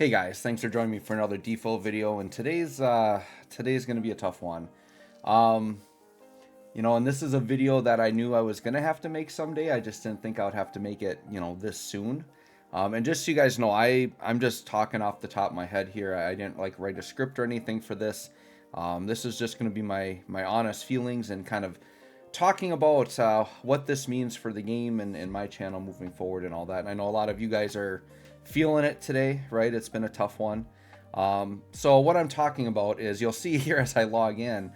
Hey guys, thanks for joining me for another DFFOO video, and today's going to be a tough one. Um, and this is a video that I knew I was going to have to make someday. I just didn't think I would have to make it, this soon. And just so you guys know, I'm just talking off the top of my head here. I didn't like write a script or anything for this. This is just going to be my honest feelings and kind of talking about what this means for the game and my channel moving forward and all that. And I know a lot of you guys are feeling it today, right? It's been a tough one. So what I'm talking about is, you'll see here as I log in,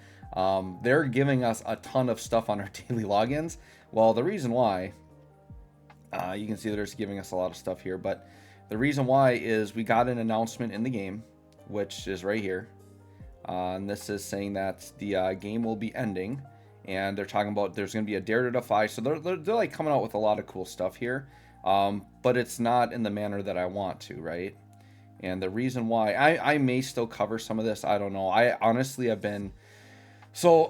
they're giving us a ton of stuff on our daily logins. Well, the reason why, you can see they're just giving us a lot of stuff here, but the reason why is we got an announcement in the game, which is right here. And this is saying that the game will be ending, and they're talking about there's going to be a Dare to Defy. So they're like coming out with a lot of cool stuff here. But it's not in the manner that I want to, right? And the reason why, I may still cover some of this, I don't know. I honestly have been, so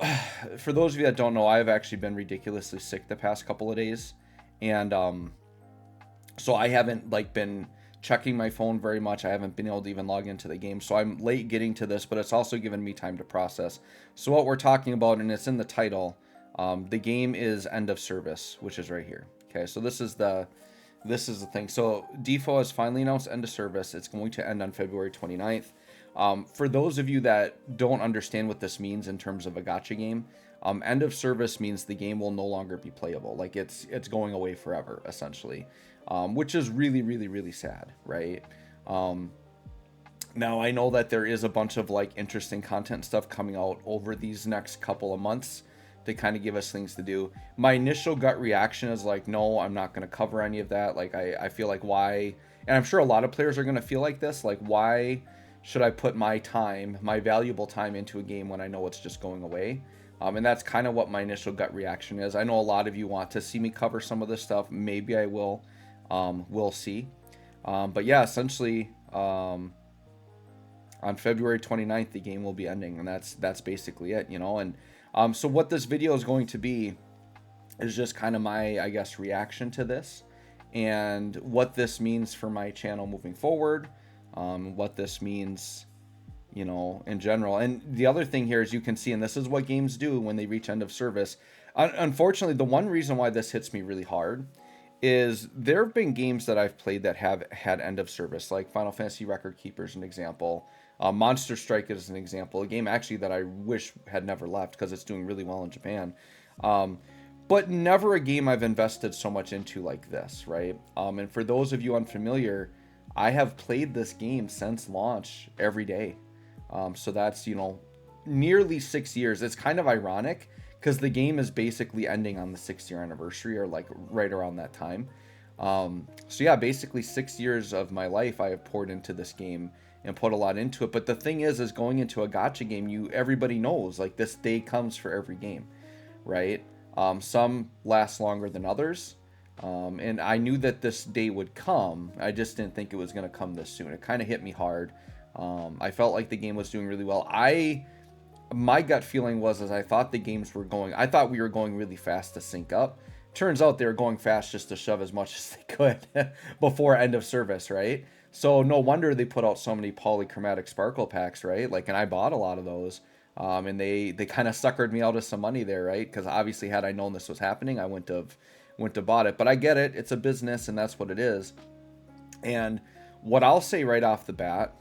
for those of you that don't know, I've actually been ridiculously sick the past couple of days. And so I haven't like been checking my phone very much. I haven't been able to even log into the game. So I'm late getting to this, but it's also given me time to process. So what we're talking about, and it's in the title, the game is end of service, which is right here. Okay, so this is the thing. So DFFOO has finally announced end of service. It's going to end on February 29th. For those of you that don't understand what this means in terms of a gacha game, end of service means the game will no longer be playable. Like it's going away forever, essentially, which is really, really, really sad, right? Now I know that there is a bunch of like interesting content stuff coming out over these next couple of months to kind of give us things to do. My initial gut reaction is like, no, I'm not going to cover any of that. Like I feel like, why, and I'm sure a lot of players are going to feel like this, like, why should I put my time, my valuable time, into a game when I know it's just going away? And that's kind of what my initial gut reaction is. I know a lot of you want to see me cover some of this stuff. Maybe I will. We'll see. But yeah, essentially, on February 29th, the game will be ending, and that's basically it, and so what this video is going to be is just kind of my, I guess, reaction to this, and what this means for my channel moving forward, what this means, in general. And the other thing here is, you can see, and this is what games do when they reach end of service. Unfortunately, the one reason why this hits me really hard is there have been games that I've played that have had end of service, like Final Fantasy Record Keeper is an example. Monster Strike is an example, a game actually that I wish had never left because it's doing really well in Japan. But never a game I've invested so much into like this, right? And for those of you unfamiliar, I have played this game since launch every day. So that's, nearly 6 years. It's kind of ironic because the game is basically ending on the 6th-year anniversary, or like right around that time. So yeah, basically 6 years of my life I have poured into this game and put a lot into it. But the thing is going into a gacha game, everybody knows like this day comes for every game, right? Some last longer than others. And I knew that this day would come. I just didn't think it was going to come this soon. It kind of hit me hard. I felt like the game was doing really well. My gut feeling was, I thought I thought we were going really fast to sync up. Turns out they were going fast just to shove as much as they could before end of service, right? So no wonder they put out so many polychromatic sparkle packs, right? Like, and I bought a lot of those. And they kind of suckered me out of some money there, right? Because obviously, had I known this was happening, I wouldn't have bought it. But I get it; it's a business, and that's what it is. And what I'll say right off the bat,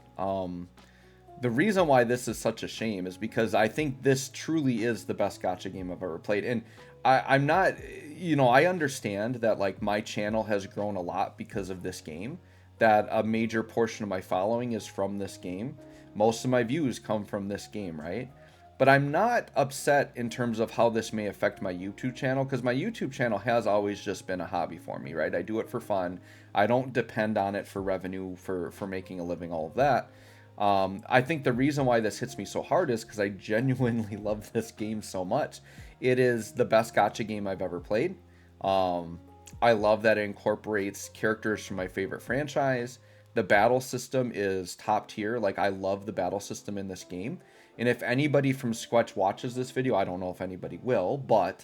the reason why this is such a shame is because I think this truly is the best gacha game I've ever played. And I'm not, I understand that like my channel has grown a lot because of this game, that a major portion of my following is from this game. Most of my views come from this game, right? But I'm not upset in terms of how this may affect my YouTube channel, because my YouTube channel has always just been a hobby for me, right? I do it for fun. I don't depend on it for revenue, for making a living, all of that. I think the reason why this hits me so hard is because I genuinely love this game so much. It is the best gacha game I've ever played. I love that it incorporates characters from my favorite franchise. The battle system is top tier. Like, I love the battle system in this game. And if anybody from Squetch watches this video, I don't know if anybody will, but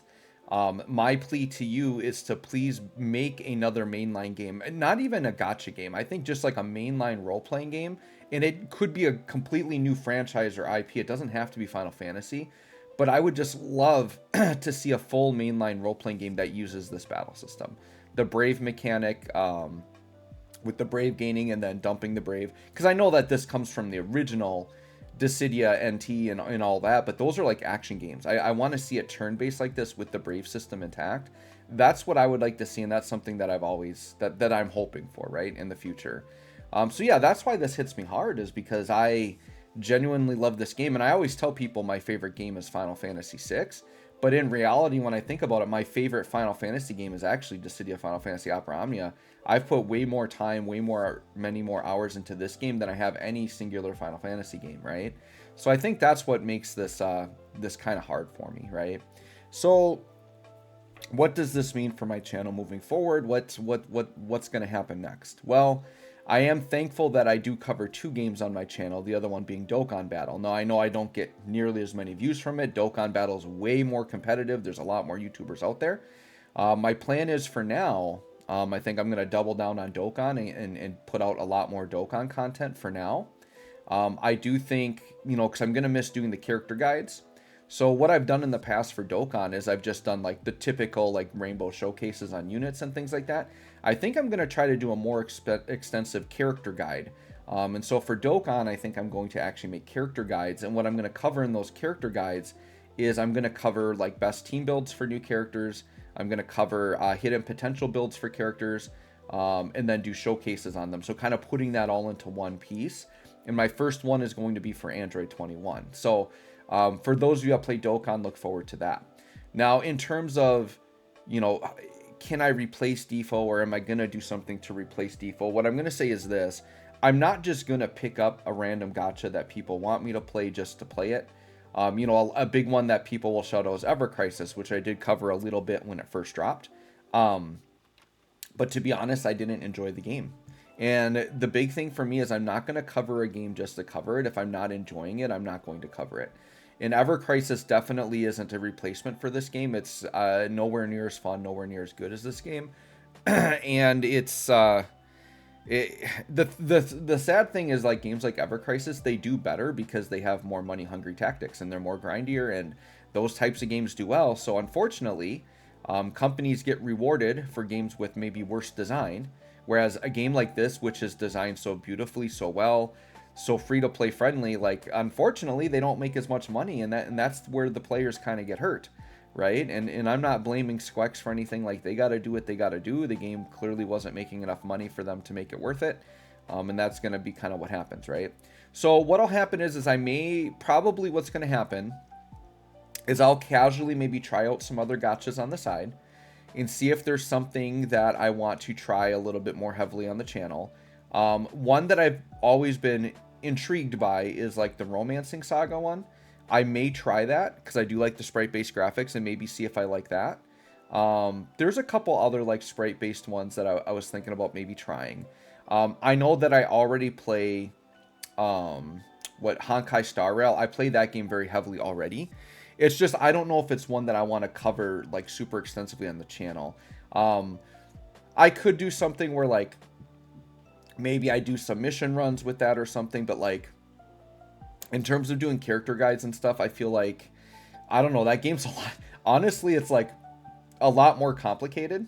My plea to you is to please make another mainline game, not even a gotcha game. I think just like a mainline role-playing game, and it could be a completely new franchise or IP. It doesn't have to be Final Fantasy, but I would just love to see a full mainline role-playing game that uses this battle system. The Brave mechanic, with the Brave gaining and then dumping the Brave, because I know that this comes from the original Dissidia NT and all that, but those are like action games. I want to see it turn-based like this with the Brave system intact. That's what I would like to see, and that's something that I've always that I'm hoping for, right, in the future. So yeah, that's why this hits me hard, is because I genuinely love this game, and I always tell people my favorite game is Final Fantasy VI. But in reality, when I think about it, my favorite Final Fantasy game is actually Dissidia Final Fantasy Opera Omnia. I've put way more time, many more hours into this game than I have any singular Final Fantasy game, right? So I think that's what makes this this kind of hard for me, right? So what does this mean for my channel moving forward? What's going to happen next? Well, I am thankful that I do cover 2 games on my channel, the other one being Dokkan Battle. Now, I know I don't get nearly as many views from it. Dokkan Battle is way more competitive. There's a lot more YouTubers out there. My plan is, for now, I think I'm going to double down on Dokkan and put out a lot more Dokkan content for now. I do think, because I'm going to miss doing the character guides. So what I've done in the past for Dokkan is I've just done like the typical like rainbow showcases on units and things like that. I think I'm going to try to do a more extensive character guide. And so for Dokkan, I think I'm going to actually make character guides. And what I'm going to cover in those character guides is I'm going to cover like best team builds for new characters. I'm going to cover hidden potential builds for characters, and then do showcases on them. So kind of putting that all into one piece. And my first one is going to be for Android 21. So for those of you that play Dokkan, look forward to that. Now, in terms of, can I replace DFFOO, or am I going to do something to replace DFFOO? What I'm going to say is this. I'm not just going to pick up a random gacha that people want me to play just to play it. A big one that people will shout out is Ever Crisis, which I did cover a little bit when it first dropped. But to be honest, I didn't enjoy the game. And the big thing for me is I'm not going to cover a game just to cover it. If I'm not enjoying it, I'm not going to cover it. And Ever Crisis definitely isn't a replacement for this game. It's nowhere near as fun, nowhere near as good as this game. And it's the sad thing is, like, games like Ever Crisis, they do better because they have more money hungry tactics and they're more grindier, and those types of games do well. So unfortunately, companies get rewarded for games with maybe worse design, whereas a game like this, which is designed so beautifully, so well, so free to play friendly, like, unfortunately they don't make as much money, and that's where the players kind of get hurt, right? And I'm not blaming Squex for anything. Like, they got to do what they got to do. The game clearly wasn't making enough money for them to make it worth it, and that's going to be kind of what happens, right? So what'll happen is what's going to happen is I'll casually maybe try out some other gachas on the side and see if there's something that I want to try a little bit more heavily on the channel. One that I've always been intrigued by is like the Romancing Saga one. I may try that because I do like the sprite-based graphics, and maybe see if I like that. There's a couple other like sprite-based ones that I was thinking about maybe trying. I know that I already play Honkai Star Rail. I played that game very heavily already. It's just, I don't know if it's one that I want to cover like super extensively on the channel. I could do something where like maybe I do some mission runs with that or something, but like in terms of doing character guides and stuff, I feel like, I don't know, that game's a lot. Honestly, it's like a lot more complicated,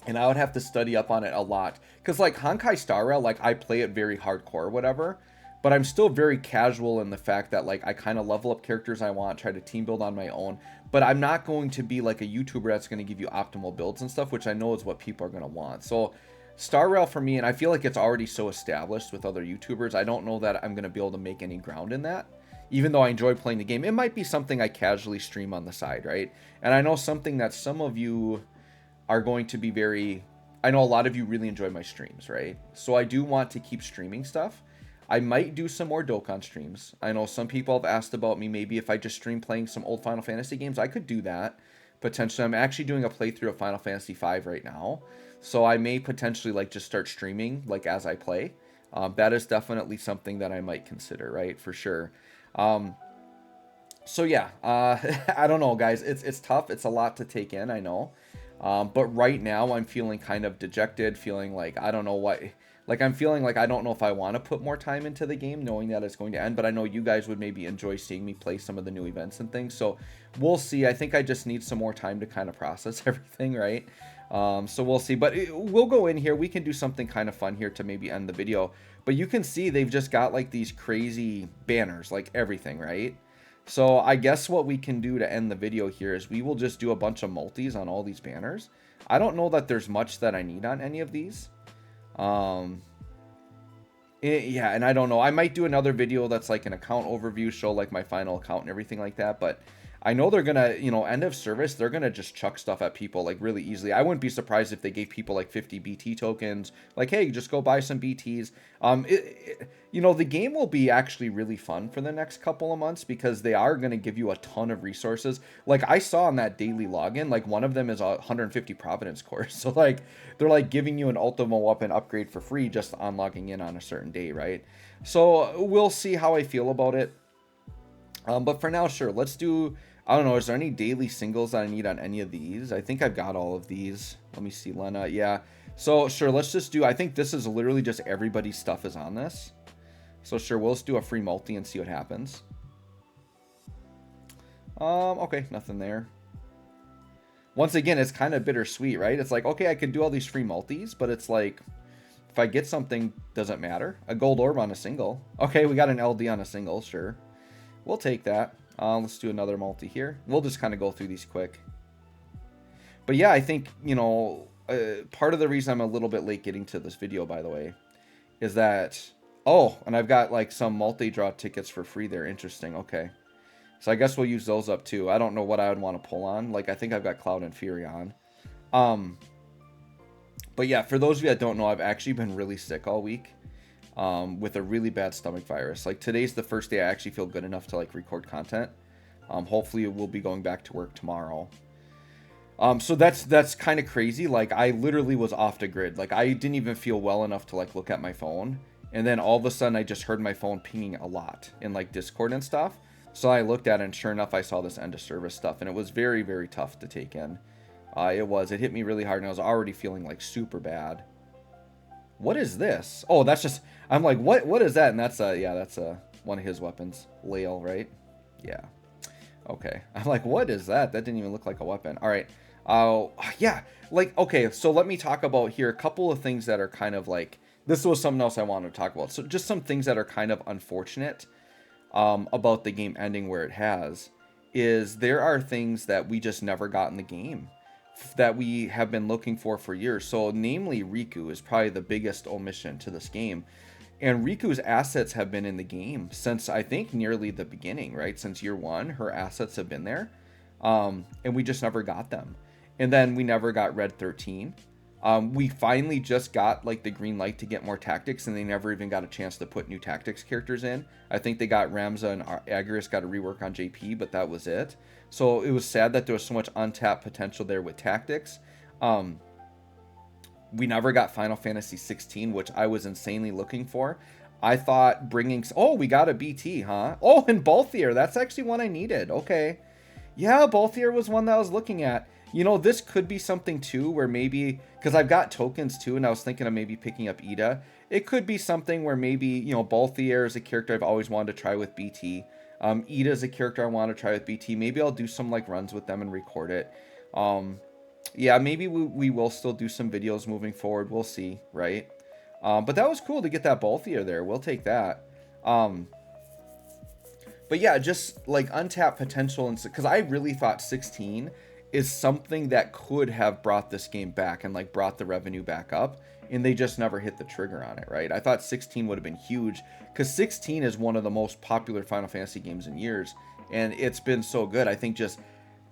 and I would have to study up on it a lot. Because like Honkai Star Rail, like I play it very hardcore or whatever, but I'm still very casual in the fact that like I kind of level up characters I want, try to team build on my own, but I'm not going to be like a YouTuber that's going to give you optimal builds and stuff, which I know is what people are going to want. So Star Rail for me, and I feel like it's already so established with other YouTubers, I don't know that I'm going to be able to make any ground in that. Even though I enjoy playing the game, it might be something I casually stream on the side, right? And I know something that some of you are going to be I know a lot of you really enjoy my streams, right? So I do want to keep streaming stuff. I might do some more Dokkan streams. I know some people have asked about me, maybe if I just stream playing some old Final Fantasy games, I could do that. Potentially, I'm actually doing a playthrough of Final Fantasy V right now. So I may potentially like just start streaming like as I play. That is definitely something that I might consider, right? For sure. So yeah, I don't know, guys. It's tough. It's a lot to take in, I know. But right now I'm feeling kind of dejected, feeling like I don't know what, like I'm feeling like I don't know if I want to put more time into the game knowing that it's going to end, but I know you guys would maybe enjoy seeing me play some of the new events and things. So we'll see. I think I just need some more time to kind of process everything, right? So we'll see, but we'll go in here. We can do something kind of fun here to maybe end the video, but you can see they've just got like these crazy banners, like everything, right? So I guess what we can do to end the video here is we will just do a bunch of multis on all these banners. I don't know that there's much that I need on any of these. Yeah, and I don't know. I might do another video that's like an account overview, show like my final account and everything like that. But I know they're gonna, you know, end of service, they're gonna just chuck stuff at people like really easily. I wouldn't be surprised if they gave people like 50 BT tokens, like, hey, just go buy some BTs. You know, the game will be actually really fun for the next couple of months because they are gonna give you a ton of resources. Like I saw on that daily login, like one of them is 150 Providence cores. So like they're like giving you an Ultima weapon upgrade for free just on logging in on a certain day, right? So we'll see how I feel about it. But for now, sure, let's do, I don't know, is there any daily singles that I need on any of these? I think I've got all of these. Let me see, Lena. Yeah. So sure, let's just do, I think this is literally just everybody's stuff is on this. So sure, we'll just do a free multi and see what happens. Okay, nothing there. Once again, it's kind of bittersweet, right? It's like, okay, I can do all these free multis, but it's like, if I get something, doesn't matter. A gold orb on a single. Okay, we got an LD on a single, sure. We'll take that. Let's do another multi here. We'll just kind of go through these quick. But yeah, I think, you know, part of the reason I'm a little bit late getting to this video, by the way, is that, oh, and I've got like some multi-draw tickets for free there. Interesting. Okay. So I guess we'll use those up too. I don't know what I would want to pull on. Like, I think I've got Cloud and Fury on. But yeah, for those of you that don't know, I've actually been really sick all week. With a really bad stomach virus. Like today's the first day I actually feel good enough to like record content. Hopefully we'll be going back to work tomorrow. So that's kind of crazy. Like I literally was off the grid. Like I didn't even feel well enough to like look at my phone. And then all of a sudden I just heard my phone pinging a lot in like Discord and stuff. So I looked at it and sure enough I saw this end of service stuff and it was very, very tough to take in. It hit me really hard and I was already feeling like super bad. What is this? Oh, that's just, I'm like, what is that? And that's yeah, that's one of his weapons. Lael, right? Yeah. Okay. I'm like, what is that? That didn't even look like a weapon. All right. Yeah. Like, okay. So let me talk about here a couple of things that are kind of like, this was something else I wanted to talk about. So just some things that are kind of unfortunate about the game ending where it has is there are things that we just never got in the game that we have been looking for years. So namely Riku is probably the biggest omission to this game. And Riku's assets have been in the game since I think nearly the beginning, right? Since year one, her assets have been there. And we just never got them. And then we never got Red 13. We finally just got like the green light to get more tactics and they never even got a chance to put new tactics characters in. I think they got Ramza and Agris got a rework on JP, but that was it. So it was sad that there was so much untapped potential there with tactics. We never got Final Fantasy 16, which I was insanely looking for. I thought bringing, oh, we got a BT, huh? Oh, and Balthier, that's actually one I needed. Okay. Yeah, Balthier was one that I was looking at. You know, this could be something too where maybe, because I've got tokens too, and I was thinking of maybe picking up Ida. It could be something where maybe, you know, Balthier is a character I've always wanted to try with BT. Ida is a character I want to try with BT. Maybe I'll do some like runs with them and record it. Yeah, maybe we will still do some videos moving forward. We'll see, right? But that was cool to get that Balthier there. We'll take that. But yeah, just like untapped potential, and because I really thought 16 is something that could have brought this game back and like brought the revenue back up, and they just never hit the trigger on it, right? I thought 16 would have been huge because 16 is one of the most popular Final Fantasy games in years, and it's been so good. I think just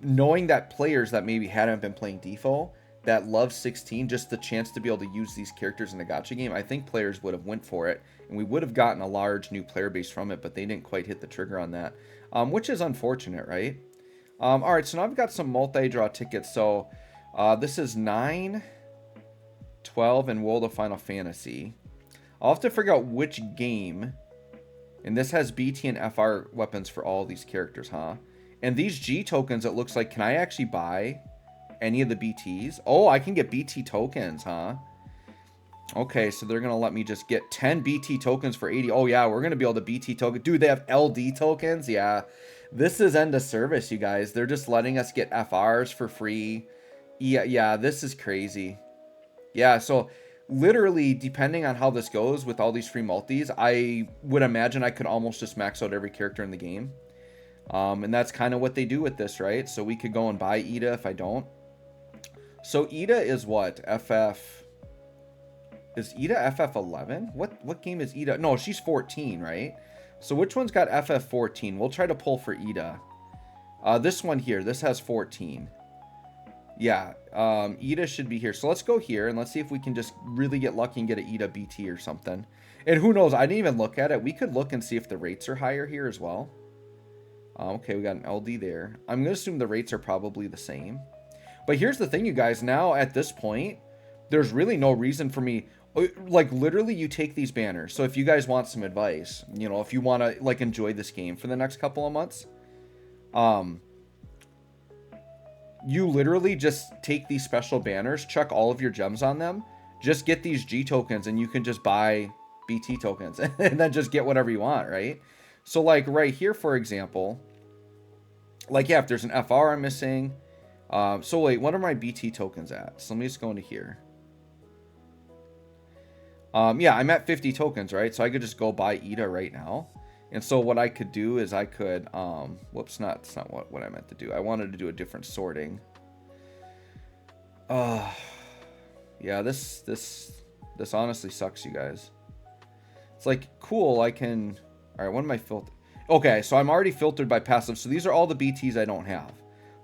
knowing that players that maybe hadn't been playing DFFOO that love 16, just the chance to be able to use these characters in a gacha game, I think players would have went for it, and we would have gotten a large new player base from it, but they didn't quite hit the trigger on that, which is unfortunate, right? All right, so now I've got some multi-draw tickets. So this is 9, 12, and World of Final Fantasy. I'll have to figure out which game And this has BT and FR weapons for all these characters, huh? And these G tokens, it looks like, can I actually buy any of the BTs? Oh, I can get BT tokens, huh? Okay, so they're going to let me just get 10 BT tokens for 80. Oh, yeah, we're going to be able to BT token. Dude, they have LD tokens? Yeah. This is end of service, you guys. They're just letting us get FRs for free. Yeah, this is crazy. Yeah, so literally, depending on how this goes with all these free multis, I would imagine I could almost just max out every character in the game. And that's kind of what they do with this, right? So we could go and buy Ida if I don't. So Ida is what? FF... Is Ida FF11? What game is Ida? No, she's 14, right? So which one's got FF14? We'll try to pull for Ida. This one here. This has 14. Yeah, Ida should be here. So let's go here and let's see if we can just really get lucky and get an Ida BT or something. And who knows? I didn't even look at it. We could look and see if the rates are higher here as well. Okay, we got an LD there. I'm going to assume the rates are probably the same. But here's the thing, you guys. Now, at this point, there's really no reason for me... Like, literally, you take these banners. So if you guys want some advice, you know, if you want to, like, enjoy this game for the next couple of months, you literally just take these special banners, chuck all of your gems on them, just get these G tokens, and you can just buy BT tokens, and then just get whatever you want, right? So, like, right here, for example, like, yeah, if there's an FR I'm missing, so wait, what are my BT tokens at? So let me just go into here. Yeah, I'm at 50 tokens, right? So I could just go buy Ida right now. And so what I could do is I could, whoops, that's not what I meant to do. I wanted to do a different sorting. Yeah, this honestly sucks, you guys. It's like, cool, I can, all right, what am I filtered? Okay, so I'm already filtered by passive. So these are all the BTs I don't have.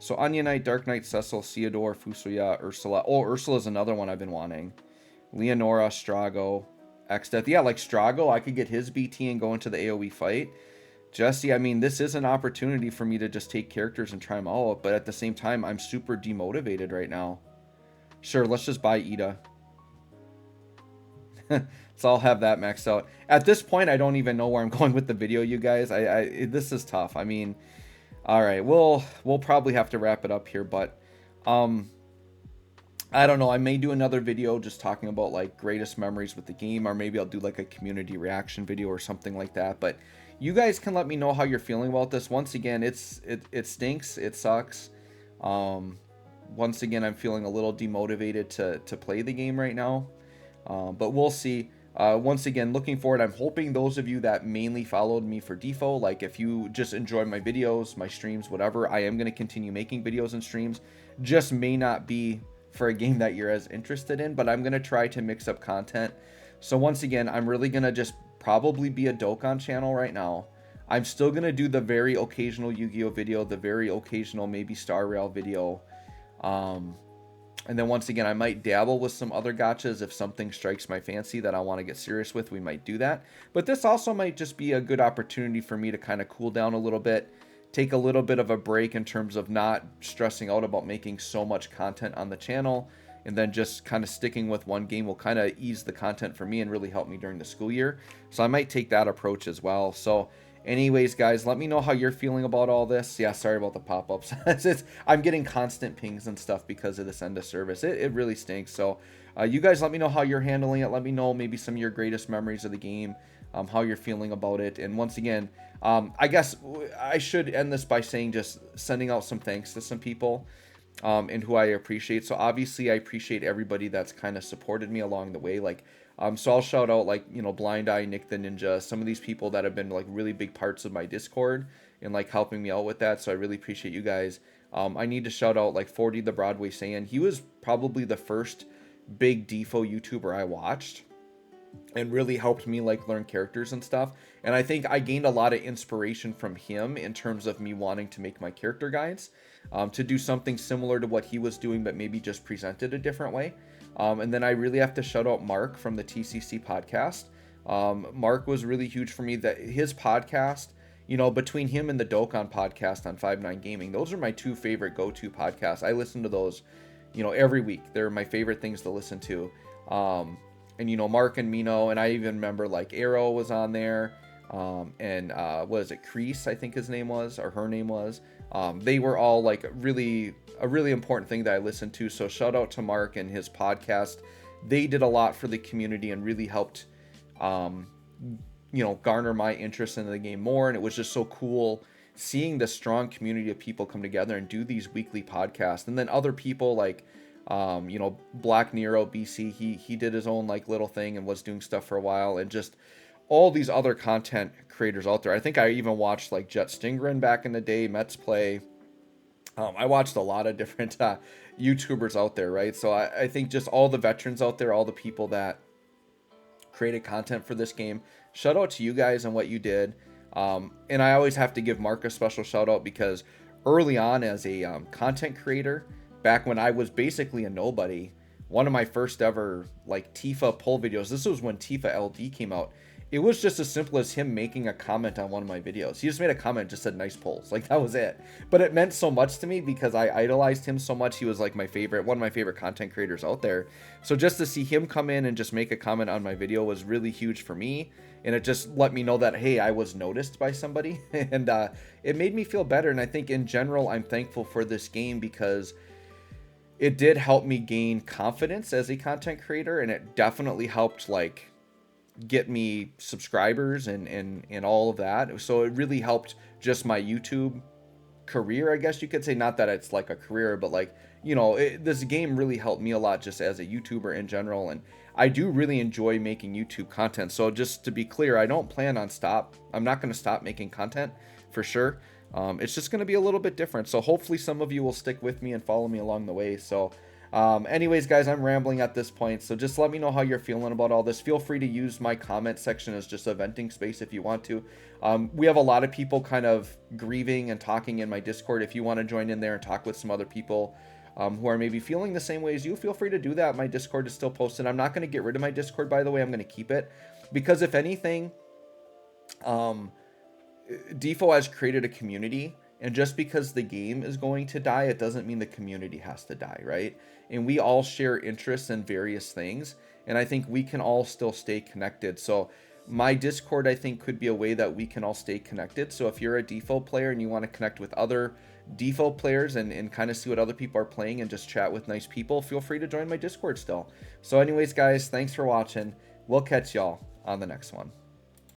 So Onion Knight, Dark Knight, Cecil, Theodore, Fusoya, Ursula. Oh, Ursula is another one I've been wanting. Leonora, Strago, X-Death. Yeah, like Strago, I could get his BT and go into the AoE fight. Jesse, I mean, this is an opportunity for me to just take characters and try them all out, but at the same time, I'm super demotivated right now. Sure, let's just buy Ida. So I'll have that maxed out. At this point, I don't even know where I'm going with the video, you guys. This is tough. I mean, all right, we'll probably have to wrap it up here, but I don't know. I may do another video just talking about like greatest memories with the game, or maybe I'll do like a community reaction video or something like that. But you guys can let me know how you're feeling about this. Once again, it stinks. It sucks. Once again, I'm feeling a little demotivated to play the game right now. But we'll see. Once again, looking forward. I'm hoping those of you that mainly followed me for DFFOO, like if you just enjoy my videos, my streams, whatever, I am going to continue making videos and streams. Just may not be for a game that you're as interested in, but I'm going to try to mix up content. So once again, I'm really going to just probably be a DOKKAN channel right now. I'm still going to do the very occasional Yu-Gi-Oh video, the very occasional maybe Star Rail video. And then once again, I might dabble with some other gachas if something strikes my fancy that I want to get serious with. We might do that. But this also might just be a good opportunity for me to kind of cool down a little bit, take a little bit of a break in terms of not stressing out about making so much content on the channel, and then just kind of sticking with one game will kind of ease the content for me and really help me during the school year. So I might take that approach as well. So anyways, guys, let me know how you're feeling about all this. Yeah, sorry about the pop-ups. I'm getting constant pings and stuff because of this end of service. It really stinks. So you guys let me know how you're handling it. Let me know maybe some of your greatest memories of the game, how you're feeling about it. And once again, I guess I should end this by saying just sending out some thanks to some people and who I appreciate. So obviously I appreciate everybody that's kind of supported me along the way. Like, so I'll shout out, like, you know, Blind Eye, Nick the Ninja, some of these people that have been like really big parts of my Discord and like helping me out with that. So I really appreciate you guys. I need to shout out like 40 the Broadway Saiyan. He was probably the first big DFFOO YouTuber I watched and really helped me like learn characters and stuff. And I think I gained a lot of inspiration from him in terms of me wanting to make my character guides, to do something similar to what he was doing, but maybe just presented a different way. And then I really have to shout out Mark from the TCC podcast. Mark was really huge for me. That his podcast, you know, between him and the DOKKAN podcast on 5-9 Gaming, those are my two favorite go-to podcasts. I listen to those, you know, every week. They're my favorite things to listen to. And, you know, Mark and Mino, and I even remember like Arrow was on there. and what is it, Crease, I think his name was, or her name was. They were all like a really important thing that I listened to. So shout out to Mark and his podcast. They did a lot for the community and really helped, garner my interest in the game more. And it was just so cool seeing the strong community of people come together and do these weekly podcasts. And then other people like, Black Nero BC, he did his own like little thing and was doing stuff for a while, and just all these other content creators out there. I think I even watched like Jet Stingren back in the day, Mets Play. I watched a lot of different YouTubers out there, right? So I think just all the veterans out there, all the people that created content for this game, shout out to you guys and what you did. And I always have to give Mark a special shout out, because early on as a content creator, back when I was basically a nobody, one of my first ever like Tifa poll videos, this was when Tifa LD came out. It was just as simple as him making a comment on one of my videos. He just made a comment, just said nice polls. Like, that was it. But it meant so much to me because I idolized him so much. He was like one of my favorite content creators out there. So just to see him come in and just make a comment on my video was really huge for me. And it just let me know that, hey, I was noticed by somebody. And it made me feel better. And I think in general, I'm thankful for this game because it did help me gain confidence as a content creator. And it definitely helped like get me subscribers and all of that. So it really helped just my YouTube career, I guess you could say. Not that it's like a career, but like, this game really helped me a lot just as a YouTuber in general. And I do really enjoy making YouTube content. So just to be clear, I don't plan on I'm not going to stop making content for sure. It's just going to be a little bit different. So hopefully some of you will stick with me and follow me along the way. So anyways, guys, I'm rambling at this point, so just let me know how you're feeling about all this. Feel free to use my comment section as just a venting space if you want to. We have a lot of people kind of grieving and talking in my Discord. If you want to join in there and talk with some other people who are maybe feeling the same way as you, feel free to do that. My Discord is still posted. I'm not going to get rid of my Discord, by the way. I'm going to keep it because if anything, DFFOO has created a community. And just because the game is going to die, it doesn't mean the community has to die, right? And we all share interests in various things. And I think we can all still stay connected. So my Discord, I think, could be a way that we can all stay connected. So if you're a DFFOO player and you want to connect with other DFFOO players and kind of see what other people are playing and just chat with nice people, feel free to join my Discord still. So anyways, guys, thanks for watching. We'll catch y'all on the next one.